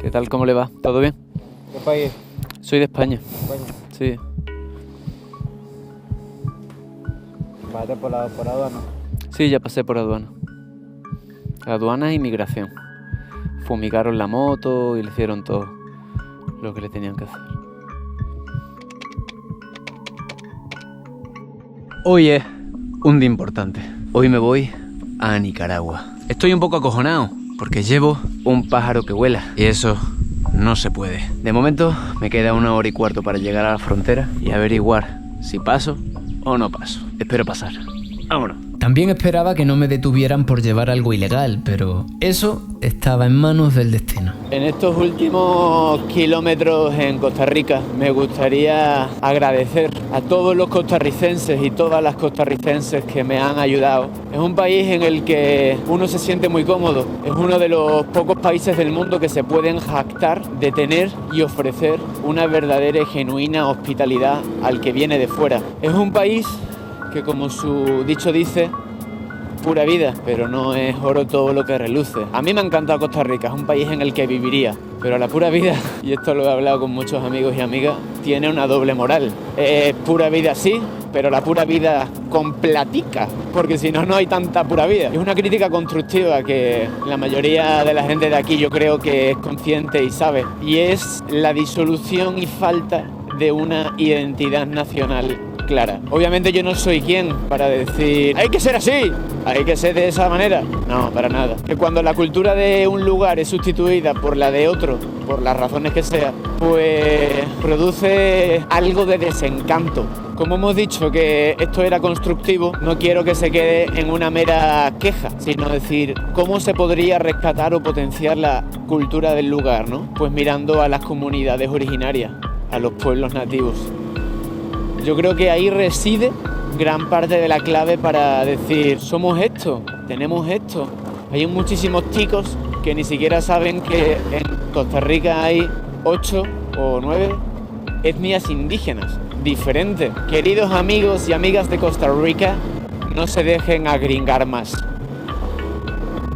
¿Qué tal? ¿Cómo le va? ¿Todo bien? ¿Qué país? Soy de España. España. Sí. ¿Pasaste por aduana? Sí, ya pasé por aduana. Aduana e inmigración. Fumigaron la moto y le hicieron todo lo que le tenían que hacer. Hoy es un día importante. Hoy me voy a Nicaragua. Estoy un poco acojonado porque llevo un pájaro que vuela y eso no se puede. De momento me queda 1 hora y cuarto para llegar a la frontera y averiguar si paso o no paso. Espero pasar. Vámonos. También esperaba que no me detuvieran por llevar algo ilegal, pero eso estaba en manos del destino. En estos últimos kilómetros en Costa Rica me gustaría agradecer a todos los costarricenses y todas las costarricenses que me han ayudado. Es un país en el que uno se siente muy cómodo. Es uno de los pocos países del mundo que se pueden jactar de tener y ofrecer una verdadera y genuina hospitalidad al que viene de fuera. Es un país que, como su dicho dice, pura vida, pero no es oro todo lo que reluce. A mí me ha encantado Costa Rica, es un país en el que viviría, pero la pura vida, y esto lo he hablado con muchos amigos y amigas, tiene una doble moral. Es pura vida sí, pero la pura vida con platica, porque si no, no hay tanta pura vida. Es una crítica constructiva que la mayoría de la gente de aquí yo creo que es consciente y sabe, y es la disolución y falta de una identidad nacional clara. Obviamente yo no soy quien para decir hay que ser así, hay que ser de esa manera. No, para nada. Que cuando la cultura de un lugar es sustituida por la de otro, por las razones que sea, pues produce algo de desencanto. Como hemos dicho que esto era constructivo, no quiero que se quede en una mera queja, sino decir cómo se podría rescatar o potenciar la cultura del lugar, ¿no? Pues mirando a las comunidades originarias, a los pueblos nativos. Yo creo que ahí reside gran parte de la clave para decir somos esto, tenemos esto. Hay muchísimos ticos que ni siquiera saben que en Costa Rica hay 8 o 9 etnias indígenas diferentes. Queridos amigos y amigas de Costa Rica, no se dejen agringar más.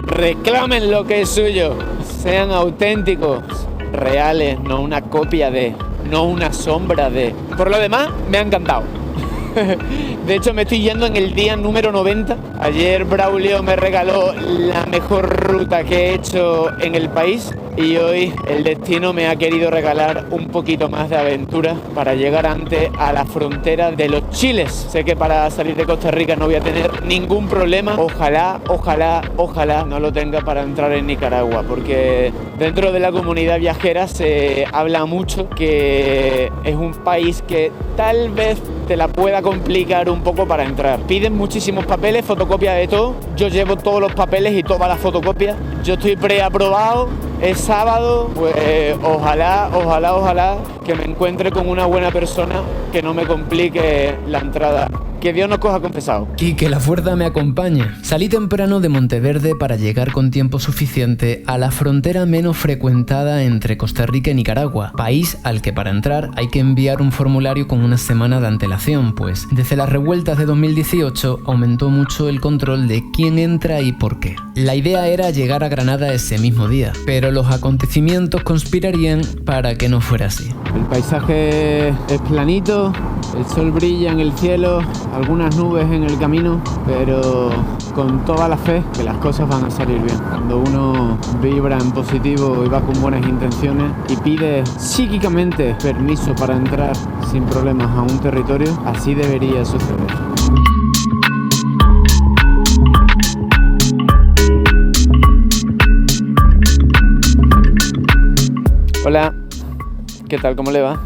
Reclamen lo que es suyo, sean auténticos, reales, no una copia de, no una sombra de. Por lo demás, me ha encantado. De hecho, me estoy yendo en el día número 90. Ayer Braulio me regaló la mejor ruta que he hecho en el país y hoy el destino me ha querido regalar un poquito más de aventura para llegar antes a la frontera de los Chiles. Sé que para salir de Costa Rica no voy a tener ningún problema. Ojalá no lo tenga para entrar en Nicaragua, porque dentro de la comunidad viajera se habla mucho que es un país que tal vez te la pueda complicar un poco para entrar. Piden muchísimos papeles, fotocopias de todo. Yo llevo todos los papeles y todas las fotocopias. Yo estoy preaprobado. Es sábado, pues ojalá que me encuentre con una buena persona que no me complique la entrada. Que Dios nos coja confesado. Y que la fuerza me acompañe. Salí temprano de Monteverde para llegar con tiempo suficiente a la frontera menos frecuentada entre Costa Rica y Nicaragua, país al que para entrar hay que enviar un formulario con una semana de antelación, pues desde las revueltas de 2018 aumentó mucho el control de quién entra y por qué. La idea era llegar a Granada ese mismo día, pero los acontecimientos conspirarían para que no fuera así. El paisaje es planito, el sol brilla en el cielo, algunas nubes en el camino, pero con toda la fe que las cosas van a salir bien. Cuando uno vibra en positivo y va con buenas intenciones y pide psíquicamente permiso para entrar sin problemas a un territorio, así debería suceder. Hola, ¿qué tal? ¿Cómo le va?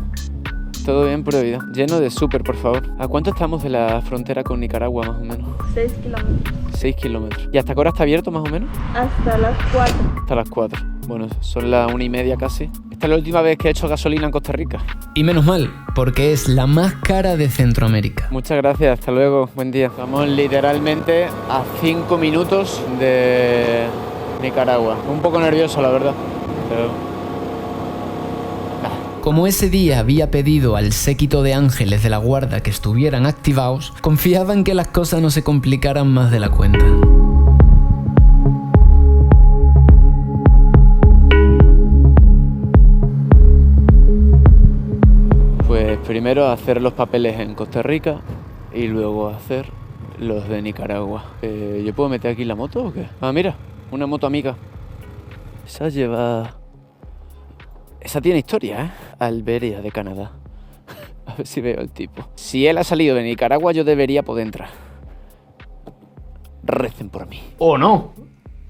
¿Todo bien, pura vida? Lleno de súper, por favor. ¿A cuánto estamos de la frontera con Nicaragua, más o menos? 6 kilómetros. 6 kilómetros. ¿Y hasta qué hora está abierto, más o menos? Hasta las 4. Hasta las 4. Bueno, son las 1:30 casi. Esta es la última vez que he hecho gasolina en Costa Rica. Y menos mal, porque es la más cara de Centroamérica. Muchas gracias, hasta luego, buen día. Estamos literalmente a 5 minutos de Nicaragua. Un poco nervioso, la verdad, pero... Como ese día había pedido al séquito de ángeles de la guarda que estuvieran activados, confiaba en que las cosas no se complicaran más de la cuenta. Primero hacer los papeles en Costa Rica y luego hacer los de Nicaragua. ¿Yo puedo meter aquí la moto o qué? Ah, mira, una moto amiga. Esa tiene historia, ¿eh? Alberia de Canadá. A ver si veo el tipo. Si él ha salido de Nicaragua, yo debería poder entrar. Recen por mí. O no,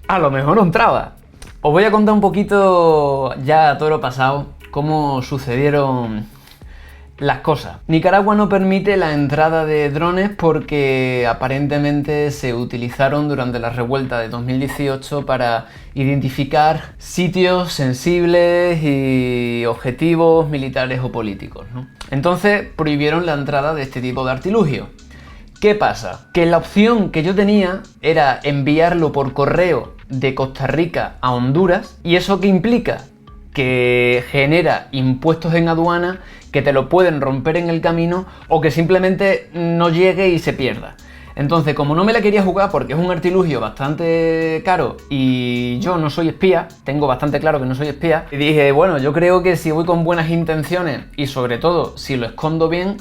a lo mejor no entraba. Os voy a contar un poquito, ya a todo lo pasado, cómo sucedieron las cosas. Nicaragua no permite la entrada de drones porque aparentemente se utilizaron durante la revuelta de 2018 para identificar sitios sensibles y objetivos militares o políticos, ¿no? Entonces prohibieron la entrada de este tipo de artilugios. ¿Qué pasa? Que la opción que yo tenía era enviarlo por correo de Costa Rica a Honduras. ¿Y eso qué implica? Que genera impuestos en aduana que te lo pueden romper en el camino o que simplemente no llegue y se pierda. Entonces, como no me la quería jugar porque es un artilugio bastante caro y yo no soy espía, tengo bastante claro que no soy espía, y dije, bueno, yo creo que si voy con buenas intenciones y sobre todo si lo escondo bien,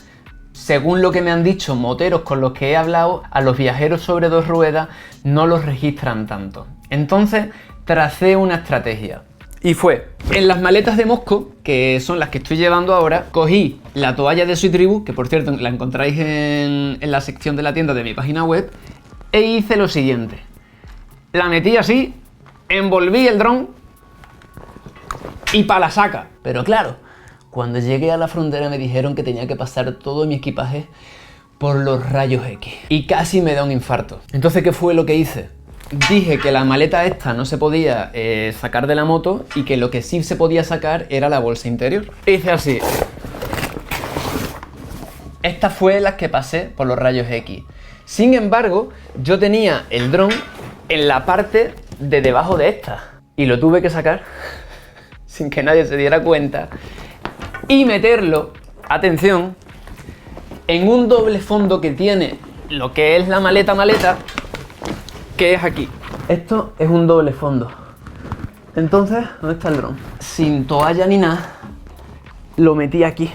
según lo que me han dicho moteros con los que he hablado, a los viajeros sobre dos ruedas no los registran tanto. Entonces, tracé una estrategia. Y fue, en las maletas de Mosco, que son las que estoy llevando ahora, cogí la toalla de Soy Tribu, que por cierto la encontráis en la sección de la tienda de mi página web, e hice lo siguiente. La metí así, envolví el dron y pa' la saca. Pero claro, cuando llegué a la frontera me dijeron que tenía que pasar todo mi equipaje por los rayos X. Y casi me da un infarto. Entonces, ¿qué fue lo que hice? Dije que la maleta esta no se podía sacar de la moto y que lo que sí se podía sacar era la bolsa interior. Hice así. Esta fue la que pasé por los rayos X. Sin embargo, yo tenía el dron en la parte de debajo de esta. Y lo tuve que sacar sin que nadie se diera cuenta y meterlo, atención, en un doble fondo que tiene lo que es la maleta, que es aquí. Esto es un doble fondo. Entonces, ¿dónde está el dron? Sin toalla ni nada, lo metí aquí.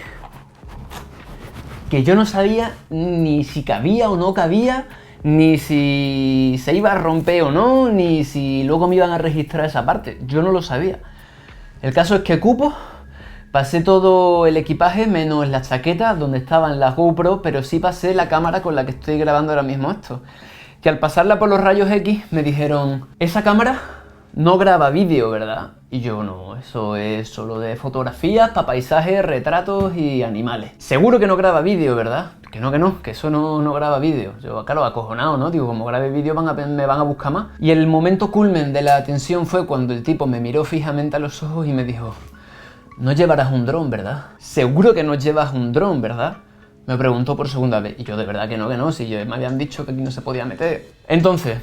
Que yo no sabía ni si cabía o no cabía, ni si se iba a romper o no, ni si luego me iban a registrar esa parte. Yo no lo sabía. El caso es que cupo, pasé todo el equipaje menos la chaqueta donde estaban las GoPro, pero sí pasé la cámara con la que estoy grabando ahora mismo esto. Que al pasarla por los rayos X me dijeron, esa cámara no graba vídeo, ¿verdad? Y yo, no, eso es solo de fotografías, para paisajes, retratos y animales. Seguro que no graba vídeo, ¿verdad? Que no, que eso no graba vídeo. Yo, claro, acojonado, ¿no? Digo, como grabe vídeo me van a buscar más. Y el momento culmen de la atención fue cuando el tipo me miró fijamente a los ojos y me dijo, no llevarás un dron, ¿verdad? Seguro que no llevas un dron, ¿verdad? Me preguntó por segunda vez. Y yo, de verdad que no, si me habían dicho que aquí no se podía meter. Entonces,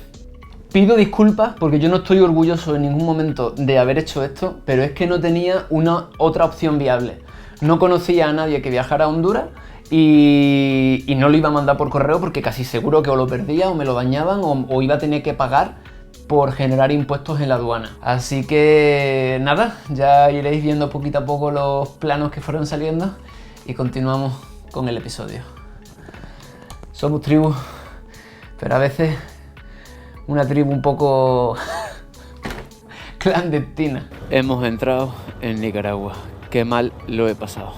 pido disculpas porque yo no estoy orgulloso en ningún momento de haber hecho esto, pero es que no tenía otra opción viable. No conocía a nadie que viajara a Honduras y no lo iba a mandar por correo porque casi seguro que o lo perdía o me lo dañaban o iba a tener que pagar por generar impuestos en la aduana. Así que nada, ya iréis viendo poquito a poco los planos que fueron saliendo y continuamos con el episodio. Somos tribu, pero a veces una tribu un poco clandestina. Hemos entrado en Nicaragua. Qué mal lo he pasado.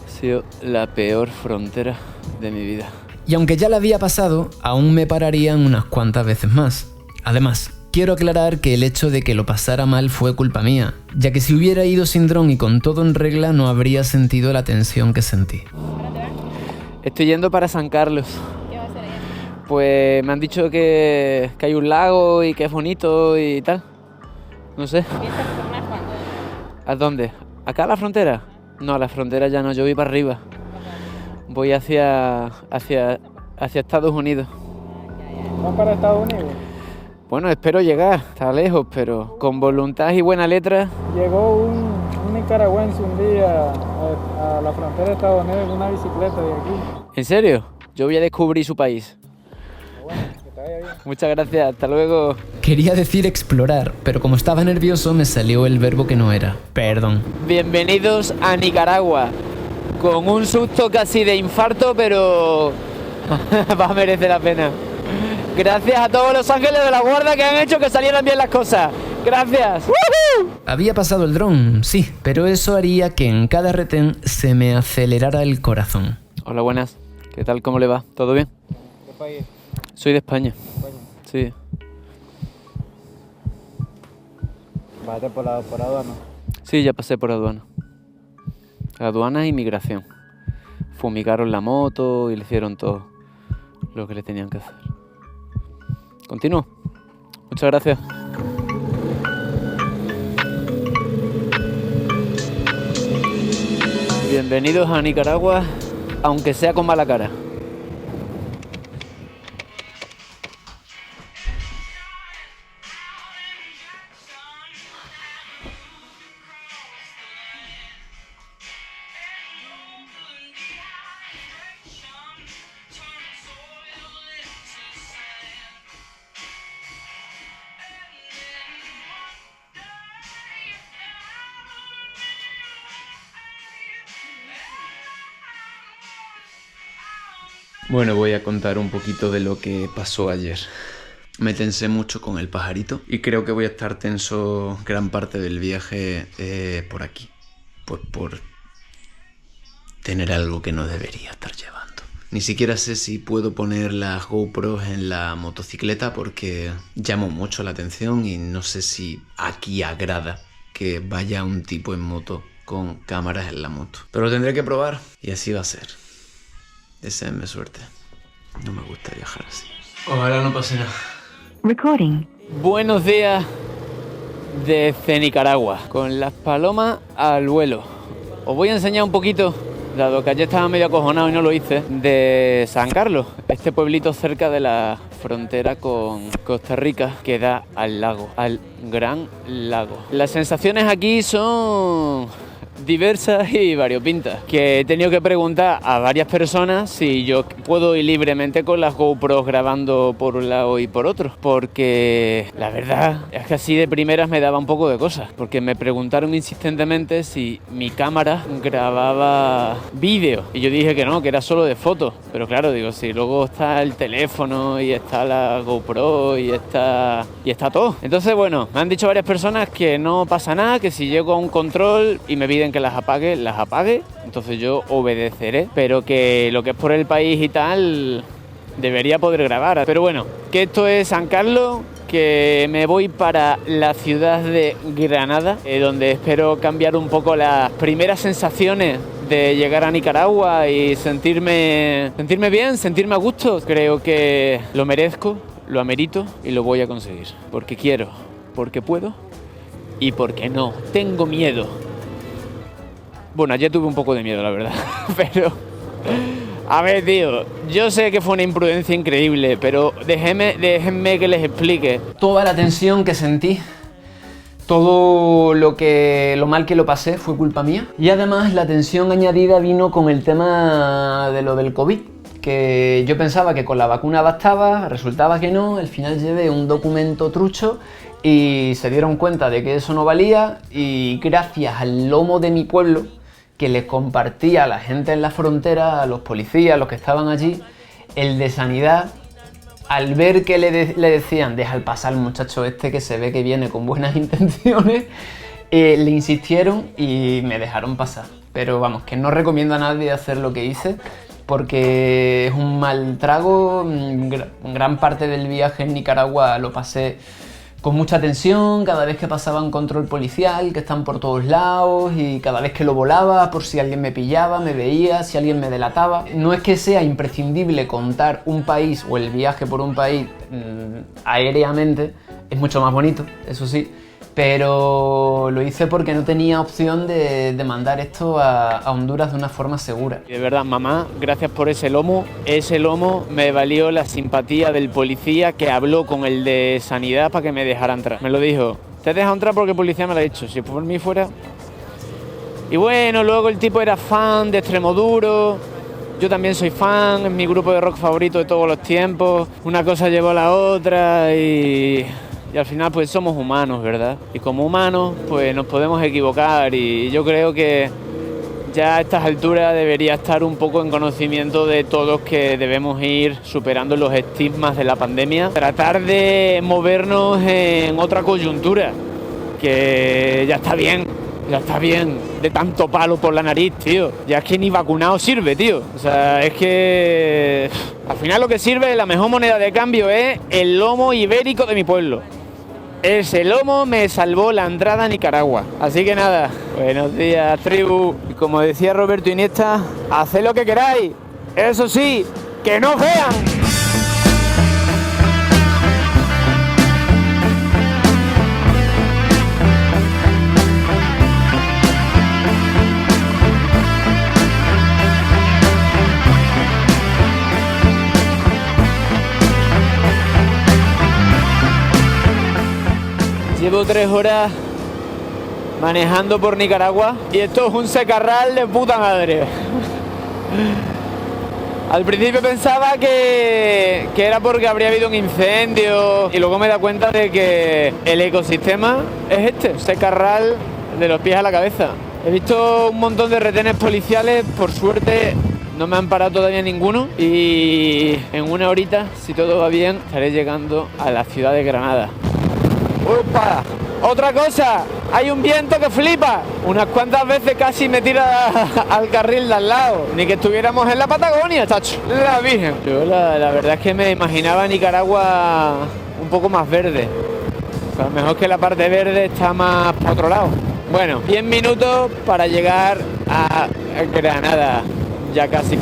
Ha sido la peor frontera de mi vida. Y aunque ya la había pasado, aún me pararían unas cuantas veces más. Además, quiero aclarar que el hecho de que lo pasara mal fue culpa mía, ya que si hubiera ido sin dron y con todo en regla no habría sentido la tensión que sentí. Estoy yendo para San Carlos. ¿Qué va a hacer allá? Pues me han dicho que hay un lago y que es bonito y tal. No sé. ¿Piensas retornar cuándo? ¿A dónde? ¿Acá a la frontera? No, a la frontera ya no, yo voy para arriba. Voy hacia Estados Unidos. ¿Van para Estados Unidos? Bueno, espero llegar, está lejos, pero con voluntad y buena letra. Llegó un nicaragüense un día a la frontera de Estados Unidos en una bicicleta de aquí. ¿En serio? Yo voy a descubrir su país. Bueno, que te vaya bien. Muchas gracias, hasta luego. Quería decir explorar, pero como estaba nervioso me salió el verbo que no era. Perdón. Bienvenidos a Nicaragua. con un susto casi de infarto, pero va a merecer la pena. Gracias a todos los ángeles de la guarda que han hecho que salieran bien las cosas. Gracias. ¡Woohoo! Había pasado el dron, sí, pero eso haría que en cada retén se me acelerara el corazón. Hola, buenas. ¿Qué tal? ¿Cómo le va? ¿Todo bien? ¿Qué país? Soy de España. Sí. Bájate por aduana. Sí, ya pasé por aduana. Aduana y migración. Fumigaron la moto y le hicieron todo lo que le tenían que hacer. Continúo. Muchas gracias. Bienvenidos a Nicaragua, aunque sea con mala cara. Bueno, voy a contar un poquito de lo que pasó ayer. Me tensé mucho con el pajarito y creo que voy a estar tenso gran parte del viaje por aquí. Por tener algo que no debería estar llevando. Ni siquiera sé si puedo poner las GoPros en la motocicleta porque llamo mucho la atención y no sé si aquí agrada que vaya un tipo en moto con cámaras en la moto. Pero lo tendré que probar y así va a ser. Deseenme suerte. No me gusta viajar así. Ojalá no pase nada. Recording. Buenos días desde Nicaragua, con las palomas al vuelo. Os voy a enseñar un poquito, dado que ayer estaba medio acojonado y no lo hice, de San Carlos, este pueblito cerca de la frontera con Costa Rica que da al lago, al Gran Lago. Las sensaciones aquí son diversas y variopintas, que he tenido que preguntar a varias personas si yo puedo ir libremente con las GoPros grabando por un lado y por otro, porque la verdad es que así de primeras me daba un poco de cosas, porque me preguntaron insistentemente si mi cámara grababa vídeo y yo dije que no, que era solo de fotos, pero claro, digo, si luego está el teléfono y está la GoPro y está todo. Entonces, bueno, me han dicho varias personas que no pasa nada, que si llego a un control y me piden que las apague, entonces yo obedeceré, pero que lo que es por el país y tal debería poder grabar. Pero bueno, que esto es San Carlos, que me voy para la ciudad de Granada, donde espero cambiar un poco las primeras sensaciones de llegar a Nicaragua y sentirme bien, sentirme a gusto. Creo que lo merezco, lo amerito y lo voy a conseguir, porque quiero, porque puedo y porque no tengo miedo. Bueno, ayer tuve un poco de miedo, la verdad, pero... A ver, tío, yo sé que fue una imprudencia increíble, pero déjenme que les explique. Toda la tensión que sentí, todo lo mal que lo pasé fue culpa mía. Y además la tensión añadida vino con el tema de lo del COVID, que yo pensaba que con la vacuna bastaba, resultaba que no, al final llevé un documento trucho y se dieron cuenta de que eso no valía y gracias al lomo de mi pueblo, que les compartía a la gente en la frontera, a los policías, a los que estaban allí, el de sanidad, al ver que le decían, deja pasar al muchacho este que se ve que viene con buenas intenciones, le insistieron y me dejaron pasar. Pero vamos, que no recomiendo a nadie hacer lo que hice, porque es un mal trago. Gran parte del viaje en Nicaragua lo pasé con mucha tensión, cada vez que pasaba un control policial, que están por todos lados, y cada vez que lo volaba, por si alguien me pillaba, me veía, si alguien me delataba. No es que sea imprescindible contar un país o el viaje por un país aéreamente, es mucho más bonito, eso sí, pero lo hice porque no tenía opción de mandar esto a Honduras de una forma segura. De verdad, mamá, gracias por ese lomo. Ese lomo me valió la simpatía del policía que habló con el de sanidad para que me dejara entrar. Me lo dijo, te has dejado entrar porque el policía me lo ha dicho, si por mí fuera... Y bueno, luego el tipo era fan de Extremoduro, yo también soy fan, es mi grupo de rock favorito de todos los tiempos. Una cosa llevó a la otra y al final pues somos humanos, ¿verdad? Y como humanos pues nos podemos equivocar y yo creo que ya a estas alturas debería estar un poco en conocimiento de todos que debemos ir superando los estigmas de la pandemia, tratar de movernos en otra coyuntura, que ya está bien de tanto palo por la nariz, tío. Ya es que ni vacunado sirve, tío. O sea, es que al final lo que sirve, la mejor moneda de cambio es el lomo ibérico de mi pueblo. Ese lomo me salvó la entrada a Nicaragua. Así que nada, buenos días, tribu. Y como decía Roberto Iniesta, haced lo que queráis. Eso sí, que no vean. Llevo 3 horas manejando por Nicaragua y esto es un secarral de puta madre. Al principio pensaba que era porque habría habido un incendio y luego me he dado cuenta de que el ecosistema es este, secarral de los pies a la cabeza. He visto un montón de retenes policiales, por suerte no me han parado todavía ninguno y en una horita, si todo va bien, estaré llegando a la ciudad de Granada. ¡Upa! Otra cosa, hay un viento que flipa. Unas cuantas veces casi me tira al carril de al lado. Ni que estuviéramos en la Patagonia, chacho. La Virgen. Yo la verdad es que me imaginaba Nicaragua un poco más verde. O sea, mejor que la parte verde está más para otro lado. Bueno, 10 minutos para llegar a Granada. Ya casi.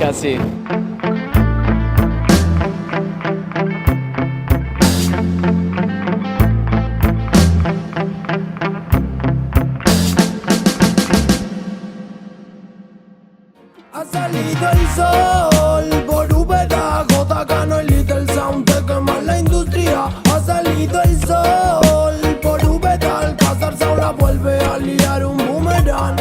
Ha salido el sol por Úbeda, J.K. no el Little Sound, te quema la industria. Ha salido el sol por Úbeda, Alcázar Sound la vuelve a liar un boomerang.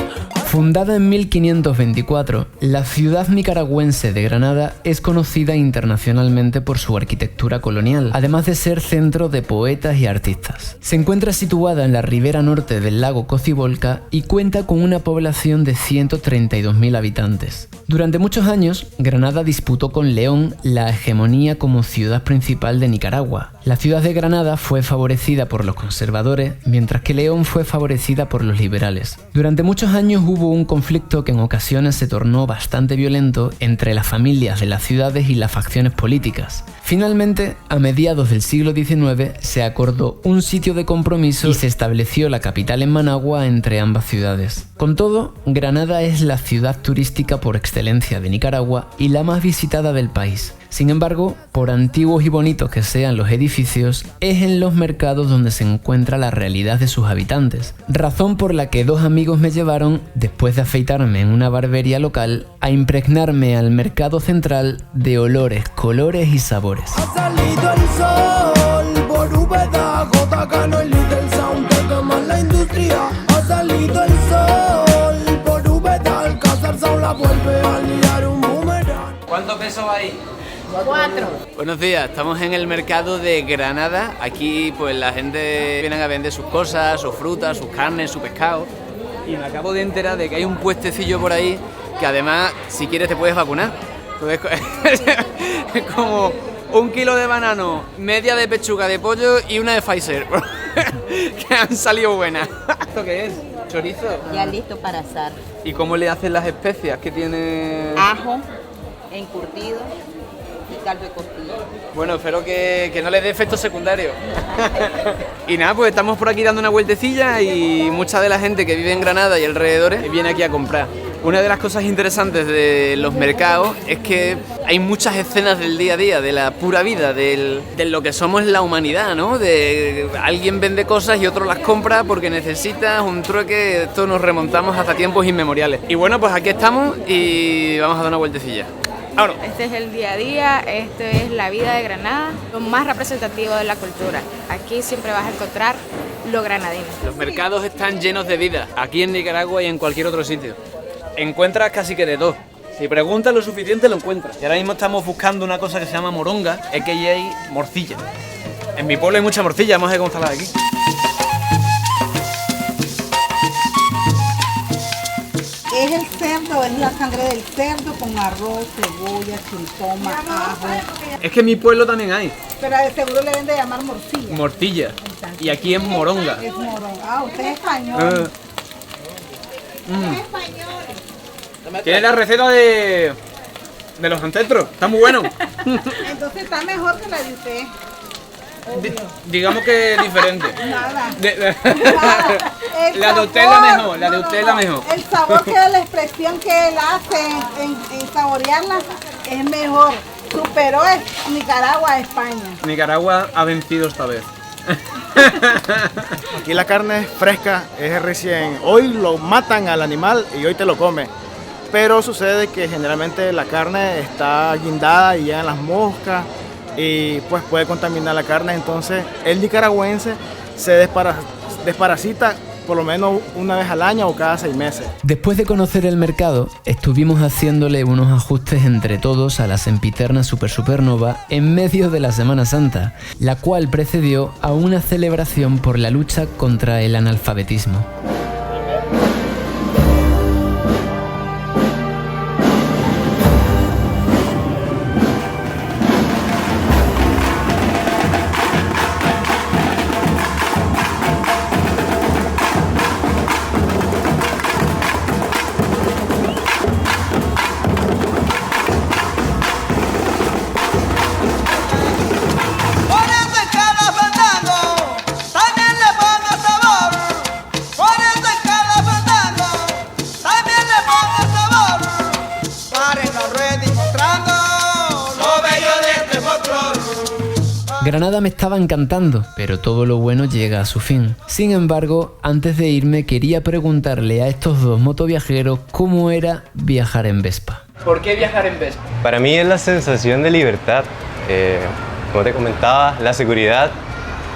Fundada en 1524, la ciudad nicaragüense de Granada es conocida internacionalmente por su arquitectura colonial, además de ser centro de poetas y artistas. Se encuentra situada en la ribera norte del lago Cocibolca y cuenta con una población de 132.000 habitantes. Durante muchos años, Granada disputó con León la hegemonía como ciudad principal de Nicaragua. La ciudad de Granada fue favorecida por los conservadores, mientras que León fue favorecida por los liberales. Durante muchos años hubo un conflicto que en ocasiones se tornó bastante violento entre las familias de las ciudades y las facciones políticas. Finalmente, a mediados del siglo XIX, se acordó un sitio de compromiso y se estableció la capital en Managua entre ambas ciudades. Con todo, Granada es la ciudad turística por excelencia de Nicaragua y la más visitada del país. Sin embargo, por antiguos y bonitos que sean los edificios, es en los mercados donde se encuentra la realidad de sus habitantes. Razón por la que 2 amigos me llevaron, después de afeitarme en una barbería local, a impregnarme al mercado central de olores, colores y sabores. Ha salido el sol por Úbeda, J.K. no el Little Sound, te quema la industria. Ha salido el sol por Úbeda, Alcázar Sound la vuelve a liar un boomerang. ¿Cuánto peso hay? 4. Buenos días, estamos en el mercado de Granada. Aquí pues la gente viene a vender sus cosas, sus frutas, sus carnes, su pescado. Y me acabo de enterar de que hay un puestecillo por ahí que además, si quieres, te puedes vacunar. Entonces, es como 1 kilo de banano, media de pechuga de pollo y una de Pfizer. Que han salido buenas. ¿Esto qué es? ¿Chorizo? Ya listo para asar. ¿Y cómo le hacen las especias? ¿Qué tiene? Ajo, encurtido y caldo de costilla. Bueno, espero que no les dé efectos secundarios. Y nada, pues estamos por aquí dando una vueltecilla y mucha de la gente que vive en Granada y alrededores viene aquí a comprar. Una de las cosas interesantes de los mercados es que hay muchas escenas del día a día, de la pura vida, de lo que somos la humanidad, ¿no? De alguien vende cosas y otro las compra porque necesita un trueque. Esto nos remontamos hasta tiempos inmemoriales. Y bueno, pues aquí estamos y vamos a dar una vueltecilla. Ahora. Este es el día a día, esto es la vida de Granada, lo más representativo de la cultura. Aquí siempre vas a encontrar lo granadino. Los mercados están llenos de vida, aquí en Nicaragua y en cualquier otro sitio. Encuentras casi que de todo. Si preguntas lo suficiente, lo encuentras. Y ahora mismo estamos buscando una cosa que se llama moronga, a.k.a. morcilla. En mi pueblo hay mucha morcilla, vamos a ver cómo está la de aquí. Es el cerdo, es la sangre del cerdo con arroz, cebolla, chiltoma, ajo. Es que en mi pueblo también hay. Pero seguro le deben de llamar morcilla. Mortilla. Y aquí es moronga. Es morón. Ah, usted es español. Tiene la receta de los ancestros. Está muy bueno. Entonces está mejor que la de usted. Digamos que es diferente. Nada. Nada. La de usted es la mejor. La de usted es la mejor. El sabor que la expresión que él hace en saborearla es mejor. Superó Nicaragua a España. Nicaragua ha vencido esta vez. Aquí la carne es fresca, es recién. Hoy lo matan al animal y hoy te lo comes. Pero sucede que generalmente la carne está guindada y llegan las moscas y pues puede contaminar la carne. Entonces el nicaragüense se desparasita por lo menos una vez al año o cada 6 meses. Después de conocer el mercado, estuvimos haciéndole unos ajustes entre todos a la sempiterna Supernova en medio de la Semana Santa, la cual precedió a una celebración por la lucha contra el analfabetismo. Granada me estaba encantando, pero todo lo bueno llega a su fin. Sin embargo, antes de irme quería preguntarle a estos dos motoviajeros cómo era viajar en Vespa. ¿Por qué viajar en Vespa? Para mí es la sensación de libertad, como te comentaba, la seguridad,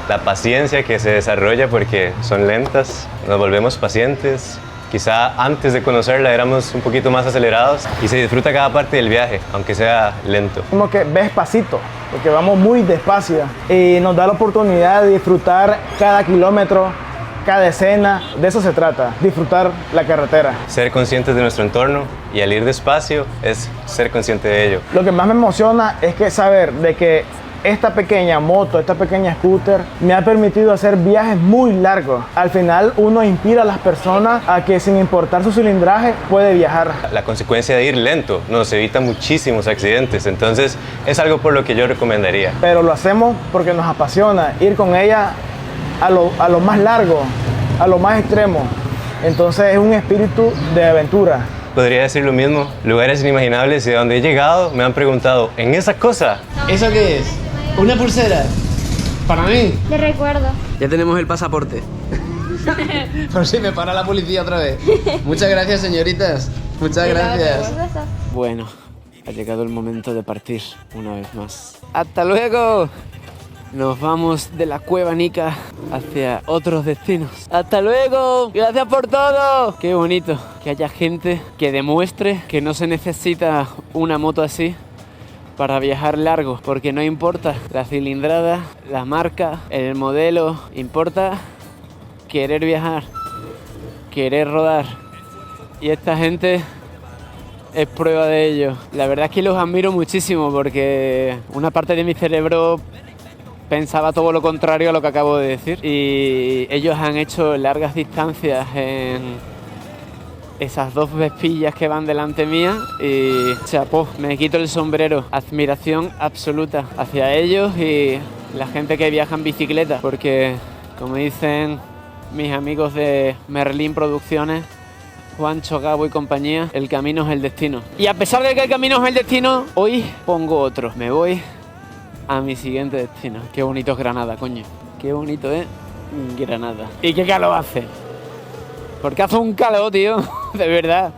la paciencia que se desarrolla porque son lentas, nos volvemos pacientes. Quizá antes de conocerla éramos un poquito más acelerados y se disfruta cada parte del viaje, aunque sea lento. Como que despacito, porque vamos muy despacio y nos da la oportunidad de disfrutar cada kilómetro, cada escena. De eso se trata, disfrutar la carretera. Ser conscientes de nuestro entorno y al ir despacio es ser consciente de ello. Lo que más me emociona es que saber de que esta pequeña moto, esta pequeña scooter me ha permitido hacer viajes muy largos. Al final uno inspira a las personas a que sin importar su cilindraje puede viajar. La consecuencia de ir lento nos evita muchísimos accidentes, entonces es algo por lo que yo recomendaría. Pero lo hacemos porque nos apasiona ir con ella a lo más largo, a lo más extremo. Entonces es un espíritu de aventura. Podría decir lo mismo, lugares inimaginables y de donde he llegado me han preguntado, ¿en esa cosa? ¿Eso qué es? ¿Una pulsera? ¿Para mí? De recuerdo. Ya tenemos el pasaporte. Por si me para la policía otra vez. Muchas gracias, señoritas. Muchas gracias. Bueno, ha llegado el momento de partir una vez más. ¡Hasta luego! Nos vamos de la cueva Nica hacia otros destinos. ¡Hasta luego! ¡Gracias por todo! ¡Qué bonito! Que haya gente que demuestre que no se necesita una moto así para viajar largo, porque no importa la cilindrada, la marca, el modelo, importa querer viajar, querer rodar. Y esta gente es prueba de ello. La verdad es que los admiro muchísimo porque una parte de mi cerebro pensaba todo lo contrario a lo que acabo de decir y ellos han hecho largas distancias en esas dos vespillas que van delante mía y chapó, me quito el sombrero. Admiración absoluta hacia ellos y la gente que viaja en bicicleta, porque como dicen mis amigos de Merlín Producciones, Juancho, Gabo y compañía, el camino es el destino. Y a pesar de que el camino es el destino, hoy pongo otro. Me voy a mi siguiente destino. Qué bonito es Granada, coño. Qué bonito es Granada. ¿Y qué calor hace? Porque hace un calor, tío, de verdad.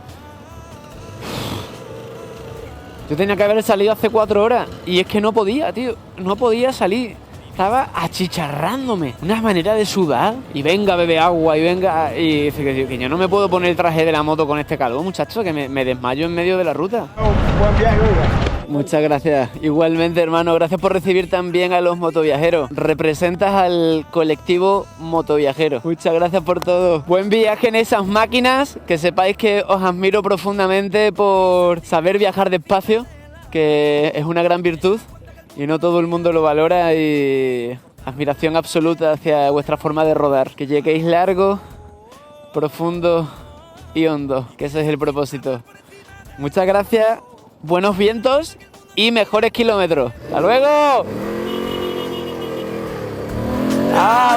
Yo tenía que haber salido hace 4 horas y es que no podía, tío. No podía salir. Estaba achicharrándome. Una manera de sudar. Y venga, bebe agua y venga. Y dice que yo no me puedo poner el traje de la moto con este calor, muchacho, que me desmayo en medio de la ruta. Buen viaje, oiga. Muchas gracias. Igualmente, hermano, gracias por recibir también a los motoviajeros. Representas al colectivo motoviajero. Muchas gracias por todo. Buen viaje en esas máquinas. Que sepáis que os admiro profundamente por saber viajar despacio, que es una gran virtud y no todo el mundo lo valora, y admiración absoluta hacia vuestra forma de rodar. Que lleguéis largo, profundo y hondo, que ese es el propósito. Muchas gracias, buenos vientos y mejores kilómetros. ¡Hasta luego! ¡Ah,